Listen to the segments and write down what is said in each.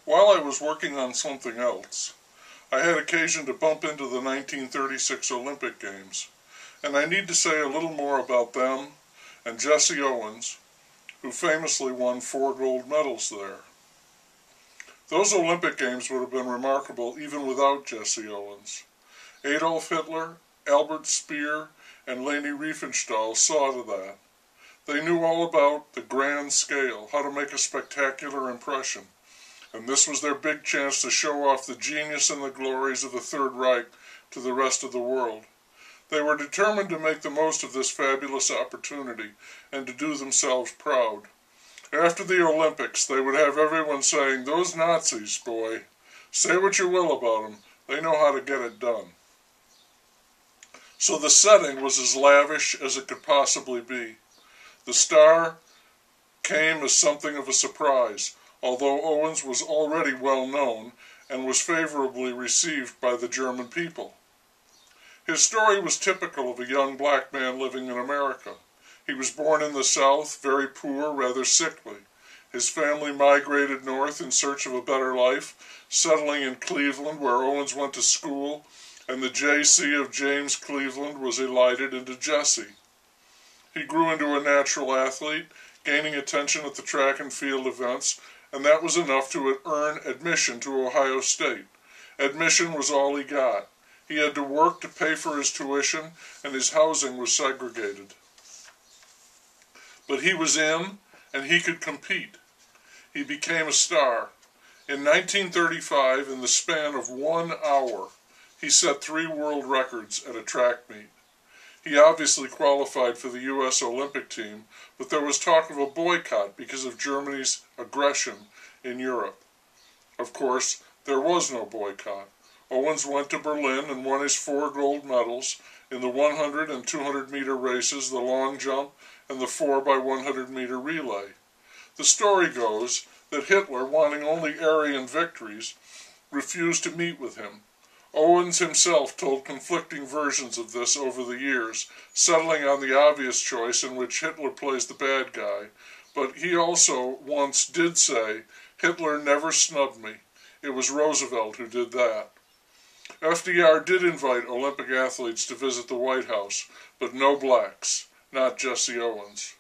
While I was working on something else, I had occasion to bump into the 1936 Olympic Games, and I need to say a little more about them and Jesse Owens, who famously won 4 gold medals there. Those Olympic Games would have been remarkable even without Jesse Owens. Adolf Hitler, Albert Speer, and Leni Riefenstahl saw to that. They knew all about the grand scale, how to make a spectacular impression, and this was their big chance to show off the genius and the glories of the Third Reich to the rest of the world. They were determined to make the most of this fabulous opportunity and to do themselves proud. After the Olympics, they would have everyone saying, "Those Nazis, boy, say what you will about them, they know how to get it done." So the setting was as lavish as it could possibly be. The star came as something of a surprise, although Owens was already well known and was favorably received by the German people. His story was typical of a young black man living in America. He was born in the South, very poor, rather sickly. His family migrated north in search of a better life, settling in Cleveland, where Owens went to school, and the J.C. of James Cleveland was elided into Jesse. He grew into a natural athlete, gaining attention at the track and field events, and that was enough to earn admission to Ohio State. Admission was all he got. He had to work to pay for his tuition, and his housing was segregated. But he was in, and he could compete. He became a star. In 1935, in the span of 1 hour, he set 3 world records at a track meet. He obviously qualified for the U.S. Olympic team, but there was talk of a boycott because of Germany's aggression in Europe. Of course, there was no boycott. Owens went to Berlin and won his 4 gold medals in the 100 and 200 meter races, the long jump, and the 4x100 meter relay. The story goes that Hitler, wanting only Aryan victories, refused to meet with him. Owens himself told conflicting versions of this over the years, settling on the obvious choice in which Hitler plays the bad guy, but he also once did say, "Hitler never snubbed me. It was Roosevelt who did that." FDR did invite Olympic athletes to visit the White House, but no blacks, not Jesse Owens.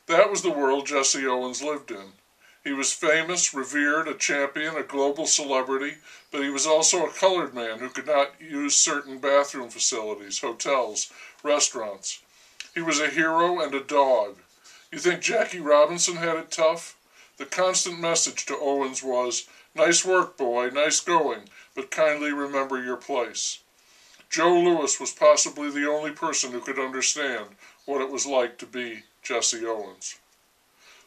That was the world Jesse Owens lived in. He was famous, revered, a champion, a global celebrity, but he was also a colored man who could not use certain bathroom facilities, hotels, restaurants. He was a hero and a dog. You think Jackie Robinson had it tough? The constant message to Owens was, "Nice work, boy, nice going, but kindly remember your place." Joe Louis was possibly the only person who could understand what it was like to be Jesse Owens.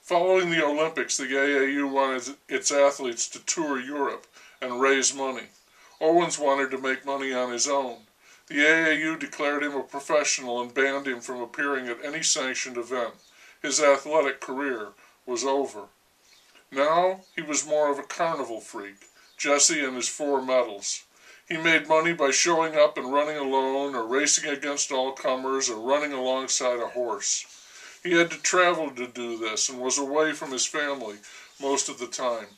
Following the Olympics, the AAU wanted its athletes to tour Europe and raise money. Owens wanted to make money on his own. The AAU declared him a professional and banned him from appearing at any sanctioned event. His athletic career was over. Now he was more of a carnival freak, Jesse and his 4 medals. He made money by showing up and running alone, or racing against all comers, or running alongside a horse. He had to travel to do this and was away from his family most of the time.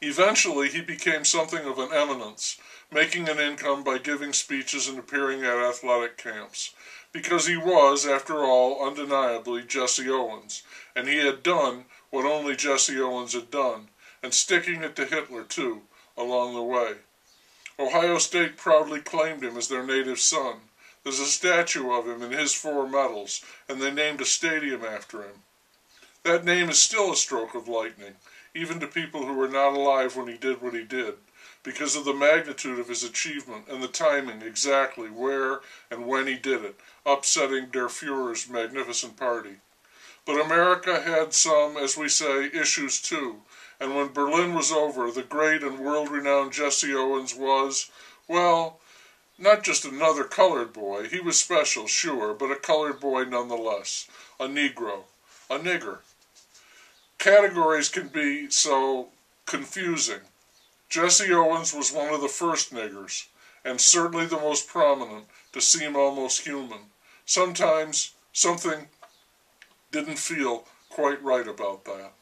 Eventually, he became something of an eminence, making an income by giving speeches and appearing at athletic camps, because he was, after all, undeniably Jesse Owens, and he had done what only Jesse Owens had done, and sticking it to Hitler, too, along the way. Ohio State proudly claimed him as their native son. There's a statue of him and his 4 medals, and they named a stadium after him. That name is still a stroke of lightning, even to people who were not alive when he did what he did, because of the magnitude of his achievement and the timing exactly where and when he did it, upsetting Der Fuhrer's magnificent party. But America had some, as we say, issues too, and when Berlin was over, the great and world-renowned Jesse Owens was, well, not just another colored boy. He was special, sure, but a colored boy nonetheless. A Negro. A nigger. Categories can be so confusing. Jesse Owens was one of the first niggers, and certainly the most prominent, to seem almost human. Sometimes something didn't feel quite right about that.